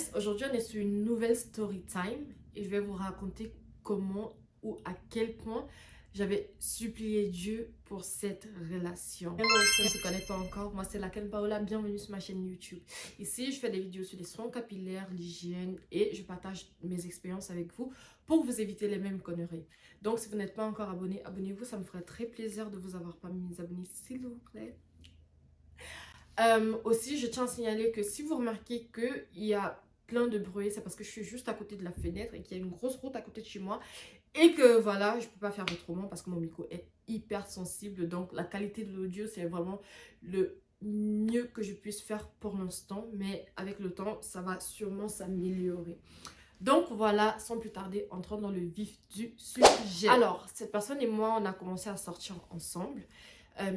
guys, aujourd'hui on est sur une nouvelle story time et je vais vous raconter comment ou à quel point j'avais supplié Dieu pour cette relation. Hello, si on ne se connaît pas encore, moi c'est Laken Paola, bienvenue sur ma chaîne YouTube. Ici je fais des vidéos sur les soins capillaires, l'hygiène et je partage mes expériences avec vous pour vous éviter les mêmes conneries. Donc si vous n'êtes pas encore abonné, abonnez-vous, ça me ferait très plaisir de vous avoir parmi mes abonnés s'il vous plaît. Aussi, je tiens à signaler que si vous remarquez qu'il y a plein de bruit, c'est parce que je suis juste à côté de la fenêtre et qu'il y a une grosse route à côté de chez moi. Et que voilà, je ne peux pas faire autrement parce que mon micro est hyper sensible. Donc la qualité de l'audio, c'est vraiment le mieux que je puisse faire pour l'instant. Mais avec le temps, ça va sûrement s'améliorer. Donc voilà, sans plus tarder, entrons dans le vif du sujet. Alors, cette personne et moi, on a commencé à sortir ensemble.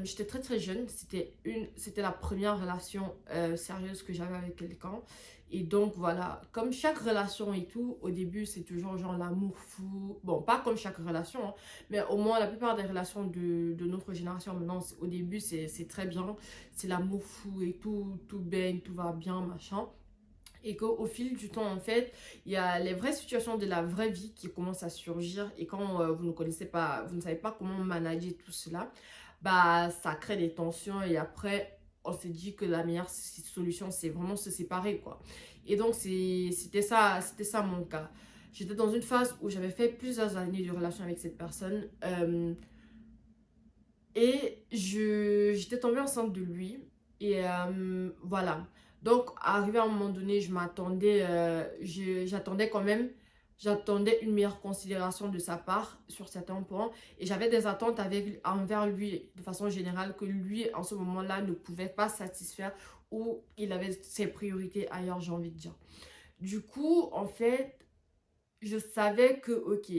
J'étais très jeune, c'était la première relation sérieuse que j'avais avec quelqu'un. Et donc voilà, comme chaque relation et tout, au début c'est toujours genre l'amour fou. Bon, pas comme chaque relation, hein, mais au moins la plupart des relations de notre génération maintenant, au début c'est très bien. C'est l'amour fou et tout baigne, tout va bien, machin. Et qu'au fil du temps, en fait, il y a les vraies situations de la vraie vie qui commencent à surgir. Et quand vous ne connaissez pas, vous ne savez pas comment manager tout cela, bah, ça crée des tensions. Et après, on s'est dit que la meilleure solution, c'est vraiment se séparer, quoi. Et donc, c'était ça mon cas. J'étais dans une phase où j'avais fait plusieurs années de relation avec cette personne. Et j'étais tombée enceinte de lui. Et voilà. Donc, arrivé à un moment donné, je m'attendais, j'attendais quand même, j'attendais une meilleure considération de sa part sur certains points. Et j'avais des attentes envers lui, de façon générale, que lui, en ce moment-là, ne pouvait pas satisfaire ou il avait ses priorités ailleurs, j'ai envie de dire. Du coup, en fait, je savais que, ok,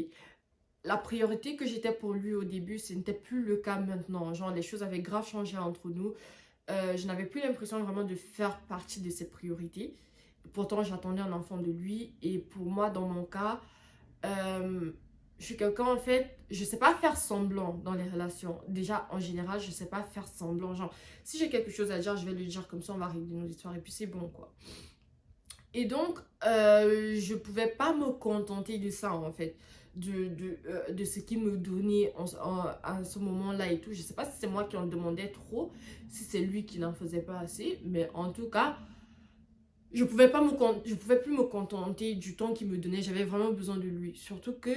la priorité que j'étais pour lui au début, ce n'était plus le cas maintenant. Genre, les choses avaient grave changé entre nous. Je n'avais plus l'impression vraiment de faire partie de ses priorités. Pourtant, j'attendais un enfant de lui. Et pour moi, dans mon cas, je suis quelqu'un, en fait, je sais pas faire semblant dans les relations. Déjà, en général, je sais pas faire semblant. Genre, si j'ai quelque chose à dire, je vais lui dire comme ça, on va régler nos histoires et puis c'est bon, quoi. Et donc, je pouvais pas me contenter de ça, en fait. De ce qu'il me donnait à ce moment-là et tout. Je sais pas si c'est moi qui en demandais trop, si c'est lui qui n'en faisait pas assez. Mais en tout cas, je pouvais plus me contenter du temps qu'il me donnait. J'avais vraiment besoin de lui. Surtout que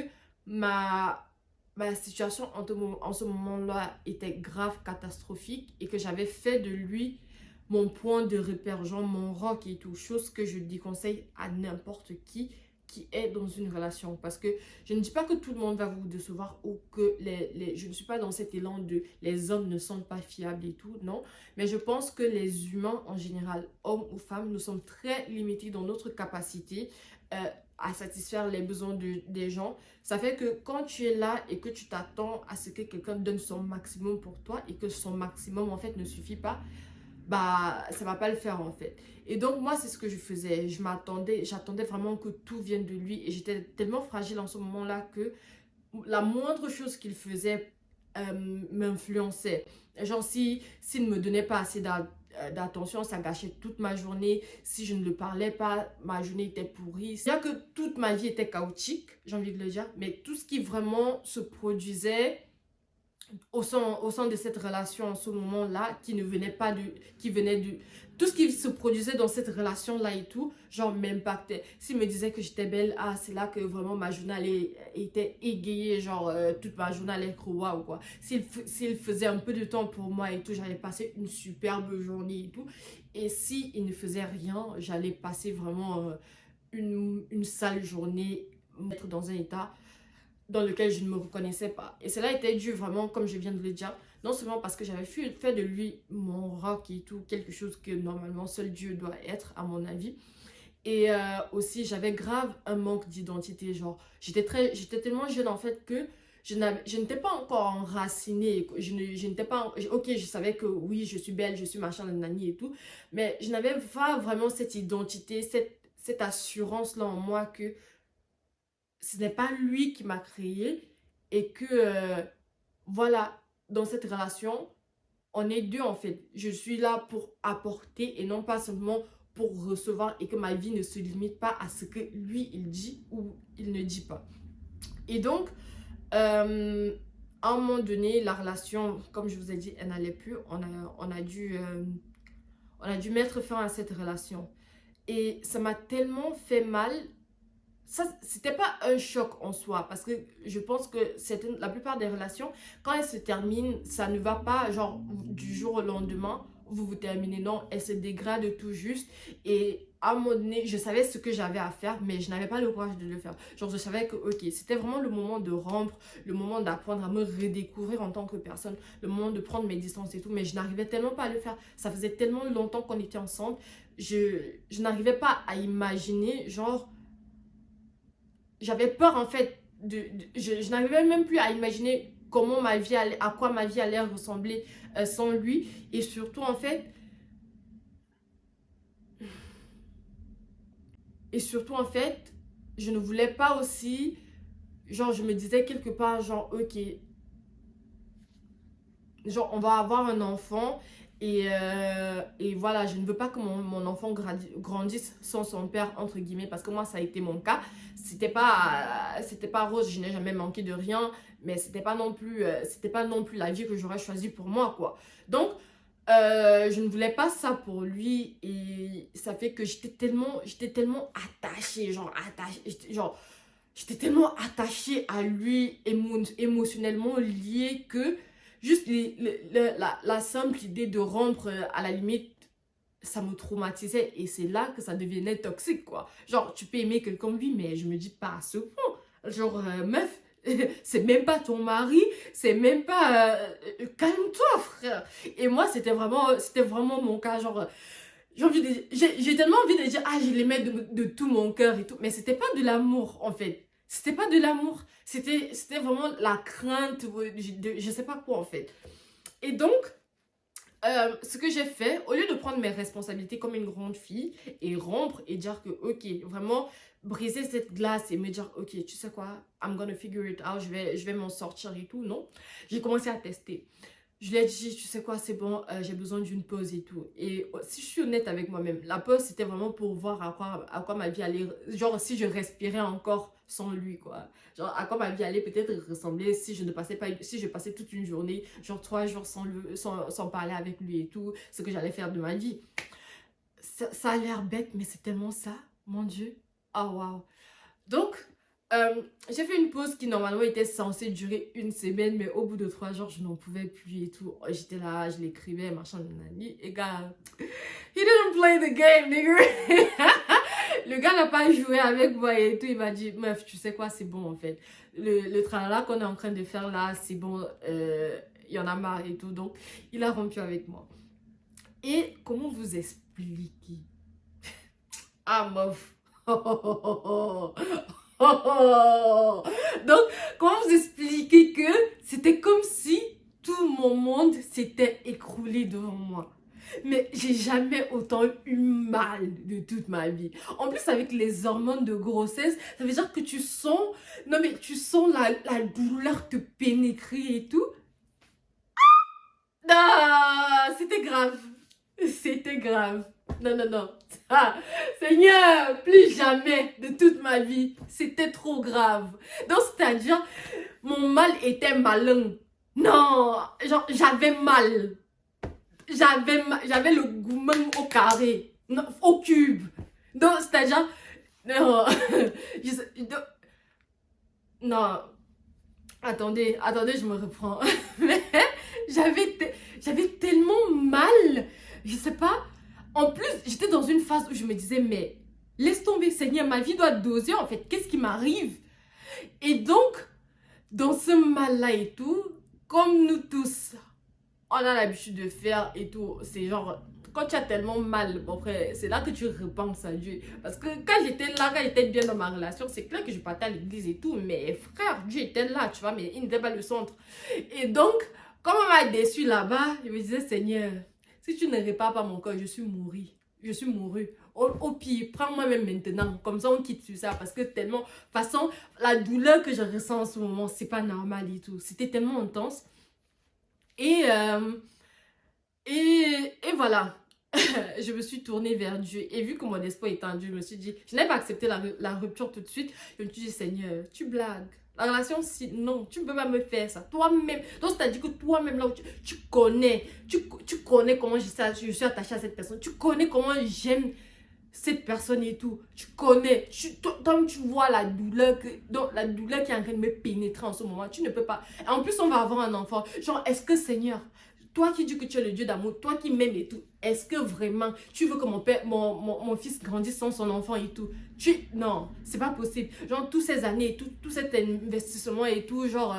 ma situation en ce moment-là était grave catastrophique et que j'avais fait de lui mon point de repère, genre mon rock et tout, chose que je déconseille à n'importe qui est dans une relation. Parce que je ne dis pas que tout le monde va vous décevoir ou que je ne suis pas dans cet élan de les hommes ne sont pas fiables et tout, non. Mais je pense que les humains en général, hommes ou femmes, nous sommes très limités dans notre capacité à satisfaire les besoins des gens. Ça fait que quand tu es là et que tu t'attends à ce que quelqu'un donne son maximum pour toi et que son maximum en fait ne suffit pas, bah ça va pas le faire en fait. Et donc moi c'est ce que je faisais, j'attendais vraiment que tout vienne de lui et j'étais tellement fragile en ce moment-là que la moindre chose qu'il faisait m'influençait. Genre s'il ne me donnait pas assez d'attention, ça gâchait toute ma journée. Si je ne le parlais pas, ma journée était pourrie. C'est-à-dire que toute ma vie était chaotique, j'ai envie de le dire, mais tout ce qui vraiment se produisait au sein de cette relation en ce moment-là, qui ne venait pas qui venait du, tout ce qui se produisait dans cette relation-là et tout, genre m'impactait. S'il me disait que j'étais belle, ah, c'est là que vraiment ma journée était égayée, genre toute ma journée allait être waouh quoi. S'il faisait un peu de temps pour moi et tout, j'allais passer une superbe journée et tout. Et s'il ne faisait rien, j'allais passer vraiment une sale journée, être dans un état dans lequel je ne me reconnaissais pas. Et cela était dû vraiment, comme je viens de le dire, non seulement parce que j'avais fait de lui mon rock et tout, quelque chose que normalement seul Dieu doit être, à mon avis. Et aussi, j'avais grave un manque d'identité. Genre, j'étais tellement jeune en fait que je n'étais pas encore enracinée. Je n'étais pas... Ok, je savais que oui, je suis belle, je suis machin, nanani et tout. Mais je n'avais pas vraiment cette identité, cette assurance-là en moi que ce n'est pas lui qui m'a créé et que, voilà, dans cette relation, on est deux en fait. Je suis là pour apporter et non pas seulement pour recevoir et que ma vie ne se limite pas à ce que lui, il dit ou il ne dit pas. Et donc, à un moment donné, la relation, comme je vous ai dit, elle n'allait plus. On a dû mettre fin à cette relation. Et ça m'a tellement fait mal. Ça, c'était pas un choc en soi, parce que je pense que la plupart des relations, quand elles se terminent, ça ne va pas, genre, du jour au lendemain, vous terminez, non, elles se dégradent tout juste, et à un moment donné, je savais ce que j'avais à faire, mais je n'avais pas le courage de le faire. Genre, je savais que, ok, c'était vraiment le moment de rompre, le moment d'apprendre à me redécouvrir en tant que personne, le moment de prendre mes distances et tout, mais je n'arrivais tellement pas à le faire. Ça faisait tellement longtemps qu'on était ensemble, je n'arrivais pas à imaginer, genre, j'avais peur en fait, je n'arrivais même plus à imaginer comment ma vie allait, à quoi ma vie allait ressembler sans lui. Et surtout en fait, je ne voulais pas aussi, genre je me disais quelque part, genre ok, genre on va avoir un enfant et voilà, je ne veux pas que mon enfant grandisse sans son père, entre guillemets, parce que moi ça a été mon cas. C'était pas rose, je n'ai jamais manqué de rien, mais c'était pas non plus la vie que j'aurais choisie pour moi, quoi. Donc je ne voulais pas ça pour lui, et ça fait que j'étais tellement attachée, j'étais tellement attachée à lui, émotionnellement liée, que juste la simple idée de rompre, à la limite, ça me traumatisait. Et c'est là que ça devenait toxique, quoi. Genre, tu peux aimer quelqu'un, oui, mais je me dis pas à ce point. Genre, meuf, c'est même pas ton mari, c'est même pas... calme-toi, frère. Et moi, c'était vraiment mon cas, genre... J'ai tellement envie de dire, ah, je l'aimais de tout mon cœur et tout. Mais c'était pas de l'amour, en fait. C'était pas de l'amour. C'était vraiment la crainte, je sais pas quoi, en fait. Et donc, ce que j'ai fait, au lieu de prendre mes responsabilités comme une grande fille et rompre et dire que, ok, vraiment briser cette glace et me dire, ok, tu sais quoi, I'm gonna figure it out, je vais m'en sortir et tout, non. J'ai commencé à tester. Je lui ai dit, tu sais quoi, c'est bon, j'ai besoin d'une pause et tout. Et si je suis honnête avec moi-même, la pause, c'était vraiment pour voir à quoi ma vie allait... Genre, si je respirais encore sans lui, quoi. Genre, à quoi ma vie allait peut-être ressembler si je ne passais pas... Si je passais toute une journée, genre 3 jours sans parler avec lui et tout, ce que j'allais faire de ma vie. Ça a l'air bête, mais c'est tellement ça, mon Dieu. Oh, waouh. Donc... j'ai fait une pause qui normalement était censée durer une semaine, mais au bout de 3 jours, je n'en pouvais plus et tout. J'étais là, je l'écrivais, machin, nanani. Et gars, he didn't play the game, nigga. Le gars n'a pas joué avec moi et tout. Il m'a dit, meuf, tu sais quoi, c'est bon en fait. Le tralala qu'on est en train de faire là, c'est bon, il y en a marre et tout. Donc, il a rompu avec moi. Et comment vous expliquer? Ah, meuf. Donc, comment vous expliquer que c'était comme si tout mon monde s'était écroulé devant moi. Mais j'ai jamais autant eu mal de toute ma vie. En plus, avec les hormones de grossesse, ça veut dire que tu sens... Non, mais tu sens la douleur te pénétrer et tout. Ah, c'était grave. C'était grave. Non, non, non. Ah, Seigneur, plus jamais de toute ma vie. C'était trop grave. Donc, c'est-à-dire, mon mal était malin. Non, genre, j'avais mal. J'avais le gourmand au carré. Non, au cube. Donc, c'est-à-dire, non. Non. Attendez, je me reprends. Mais j'avais tellement mal. Je sais pas. En plus, j'étais dans une phase où je me disais, mais laisse tomber, Seigneur, ma vie doit doser en fait. Qu'est-ce qui m'arrive? Et donc, dans ce mal-là et tout, comme nous tous, on a l'habitude de faire et tout, c'est genre, quand tu as tellement mal, bon frère, c'est là que tu repenses à Dieu. Parce que quand j'étais bien dans ma relation, c'est clair que je partais à l'église et tout, mais frère, Dieu était là, tu vois, mais il n'était pas le centre. Et donc, comme on m'a déçu là-bas, je me disais, Seigneur, si tu ne répares pas mon cœur, je suis mouru. Je suis mouru. Au pire, prends-moi même maintenant. Comme ça, on quitte sur ça. Parce que tellement... De toute façon, la douleur que je ressens en ce moment, c'est pas normal et tout. C'était tellement intense. Et voilà. je me suis tournée vers Dieu. Et vu que mon espoir est en Dieu, je me suis dit, je n'ai pas accepté la rupture tout de suite. Je me suis dit, Seigneur, tu blagues. La relation, si, non, tu ne peux pas me faire ça. Toi-même. Donc, c'est-à-dire que toi-même, là où tu connais, tu connais comment je suis attachée à cette personne. Tu connais comment j'aime cette personne et tout. Tu connais. Toi, tu vois la douleur, donc, la douleur qui est en train de me pénétrer en ce moment. Tu ne peux pas. Et en plus, on va avoir un enfant. Genre, est-ce que, Seigneur, toi qui dis que tu es le Dieu d'amour, toi qui m'aimes et tout, est-ce que vraiment tu veux que mon fils grandisse sans son enfant et tout? Non, c'est pas possible. Genre, toutes ces années, tout cet investissement et tout, genre,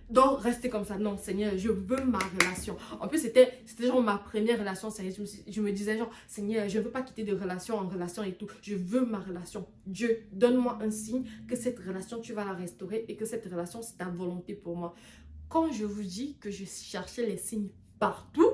donc rester comme ça. Non, Seigneur, je veux ma relation. En plus, c'était genre ma première relation sérieuse. Je me disais, genre, Seigneur, je veux pas quitter de relation en relation et tout. Je veux ma relation. Dieu, donne-moi un signe que cette relation, tu vas la restaurer et que cette relation, c'est ta volonté pour moi. Quand je vous dis que je cherchais les signes partout,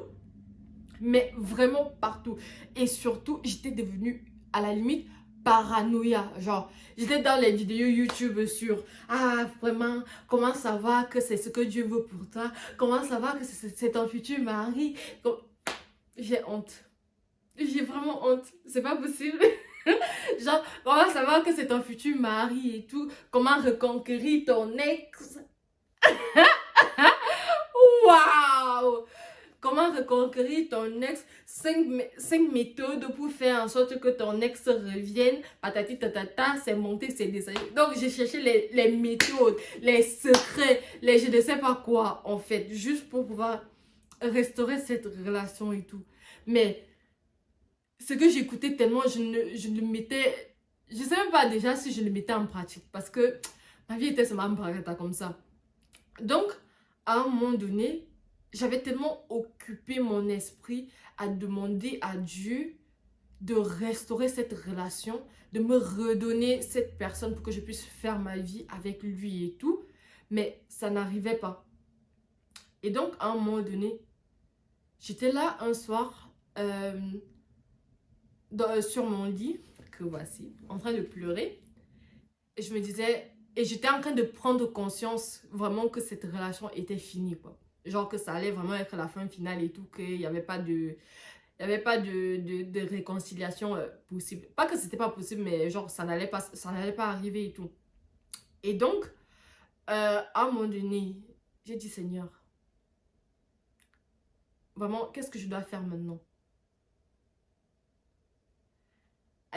mais vraiment partout. Et surtout, j'étais devenue à la limite paranoïa. Genre, j'étais dans les vidéos YouTube sur ah, vraiment, comment savoir que c'est ce que Dieu veut pour toi? Comment savoir que c'est ton futur mari? J'ai honte. J'ai vraiment honte. C'est pas possible. Genre, comment savoir que c'est ton futur mari et tout? Comment reconquérir ton ex? Waouh! Comment reconquérir ton ex? 5 méthodes pour faire en sorte que ton ex revienne. Patati tatata, c'est monté, c'est descendu. Donc, j'ai cherché les méthodes, les secrets, je ne sais pas quoi, en fait. Juste pour pouvoir restaurer cette relation et tout. Mais, ce que j'écoutais tellement, je ne mettais... Je ne sais même pas déjà si je le mettais en pratique. Parce que ma vie était seulement comme ça. Donc, à un moment donné, j'avais tellement occupé mon esprit à demander à Dieu de restaurer cette relation, de me redonner cette personne pour que je puisse faire ma vie avec lui et tout. Mais ça n'arrivait pas. Et donc, à un moment donné, j'étais là un soir sur mon lit, que voici, en train de pleurer. Et je me disais, et j'étais en train de prendre conscience vraiment que cette relation était finie, quoi. Genre que ça allait vraiment être la fin finale et tout, qu'il n'y avait pas de réconciliation possible. Pas que c'était pas possible, mais genre ça n'allait pas arriver et tout. Et donc, à un moment donné, j'ai dit, Seigneur, vraiment, qu'est-ce que je dois faire maintenant?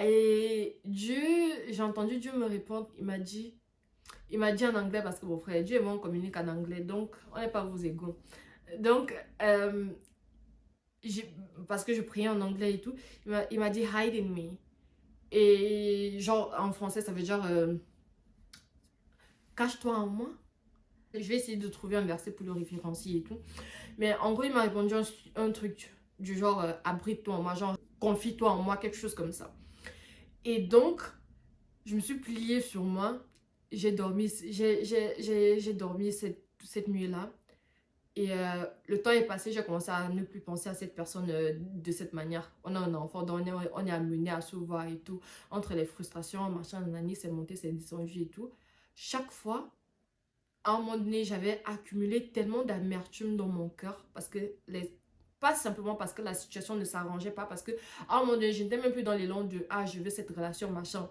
Et Dieu, j'ai entendu Dieu me répondre, il m'a dit en anglais, parce que mon frère, Dieu et moi on communique en anglais, donc on n'est pas vos égaux. Donc, parce que je priais en anglais et tout, il m'a dit hide in me. Et genre en français ça veut dire cache-toi en moi. Je vais essayer de trouver un verset pour le référencier et tout. Mais en gros il m'a répondu un truc du genre abrite-toi en moi, genre confie-toi en moi, quelque chose comme ça. Et donc je me suis pliée sur moi. J'ai dormi cette nuit-là. Et le temps est passé, j'ai commencé à ne plus penser à cette personne de cette manière. On a un enfant, donc on est amené à se voir et tout. Entre les frustrations, machin, nanani, c'est monté, c'est descendu et tout. Chaque fois, à un moment donné, j'avais accumulé tellement d'amertume dans mon cœur. Parce que, pas simplement parce que la situation ne s'arrangeait pas. Parce que, à un moment donné, je n'étais même plus dans l'élan de « Ah, je veux cette relation, machin ».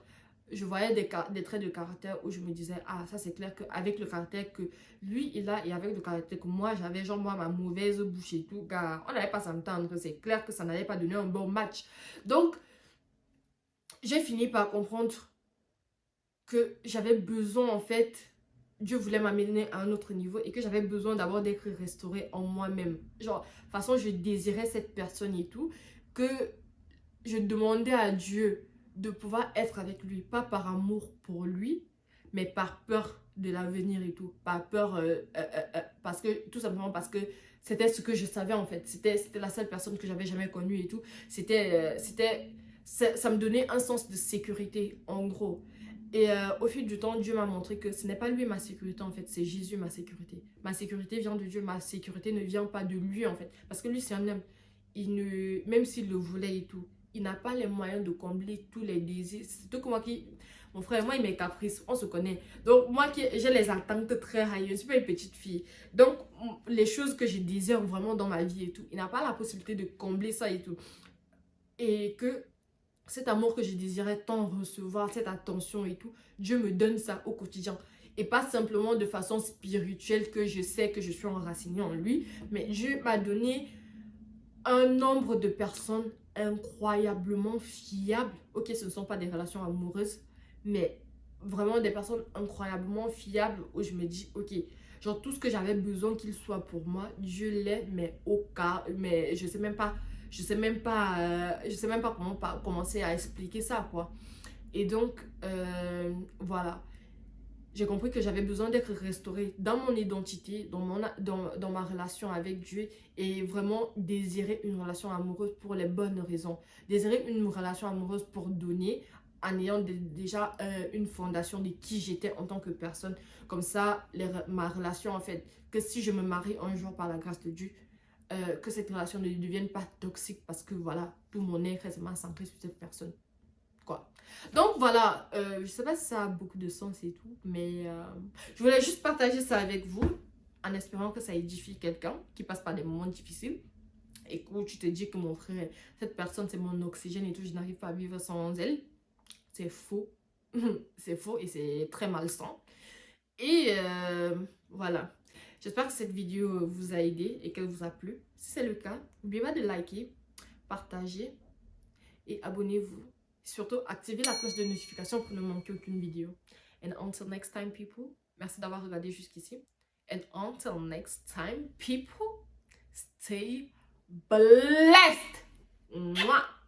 Je voyais des traits de caractère où je me disais, ah, ça c'est clair qu'avec le caractère que lui il a et avec le caractère que moi j'avais, genre moi ma mauvaise bouche et tout, car on n'allait pas s'entendre, c'est clair que ça n'allait pas donner un bon match. Donc, j'ai fini par comprendre que j'avais besoin en fait, Dieu voulait m'amener à un autre niveau et que j'avais besoin d'abord d'être restaurée en moi-même. Genre, de toute façon, je désirais cette personne et tout, que je demandais à Dieu de pouvoir être avec lui, pas par amour pour lui, mais par peur de l'avenir et tout, par peur, parce que, tout simplement parce que c'était ce que je savais en fait, c'était la seule personne que j'avais jamais connue et tout, ça me donnait un sens de sécurité, en gros. Et au fil du temps, Dieu m'a montré que ce n'est pas lui ma sécurité en fait, c'est Jésus ma sécurité. Ma sécurité vient de Dieu, ma sécurité ne vient pas de lui en fait, parce que lui c'est un homme, même s'il le voulait et tout, il n'a pas les moyens de combler tous les désirs. C'est tout que moi qui... Mon frère, moi, il mes caprices, on se connaît. Donc, moi, j'ai les attentes très high. Je ne suis pas une petite fille. Donc, les choses que je désire vraiment dans ma vie et tout, il n'a pas la possibilité de combler ça et tout. et que cet amour que je désirais tant recevoir, cette attention et tout, Dieu me donne ça au quotidien. Et pas simplement de façon spirituelle que je sais que je suis enracinée en lui, mais Dieu m'a donné un nombre de personnes incroyablement fiables. Ok, ce ne sont pas des relations amoureuses, mais vraiment des personnes incroyablement fiables où je me dis, ok, genre tout ce que j'avais besoin qu'il soit pour moi, Dieu l'est, mais au cas, mais je sais même pas, je sais même pas comment commencer à expliquer ça, quoi. Et donc, voilà. J'ai compris que j'avais besoin d'être restaurée dans mon identité, dans ma relation avec Dieu et vraiment désirer une relation amoureuse pour les bonnes raisons. Désirer une relation amoureuse pour donner en ayant déjà une fondation de qui j'étais en tant que personne. Comme ça, ma relation en fait, que si je me marie un jour par la grâce de Dieu, que cette relation ne devienne pas toxique parce que voilà, tout mon être est vraiment centré sur cette personne. Quoi. Donc voilà, je sais pas si ça a beaucoup de sens et tout, mais je voulais juste partager ça avec vous en espérant que ça édifie quelqu'un qui passe par des moments difficiles et où tu te dis que mon frère, cette personne c'est mon oxygène et tout, je n'arrive pas à vivre sans elle. C'est faux. C'est faux et c'est très malsain. Et voilà. J'espère que cette vidéo vous a aidé et qu'elle vous a plu. Si c'est le cas, n'oubliez pas de liker, partager et abonnez-vous. Surtout, activez la cloche de notification pour ne manquer aucune vidéo. And until next time, people, merci d'avoir regardé jusqu'ici. And until next time, people, stay blessed. Mwah!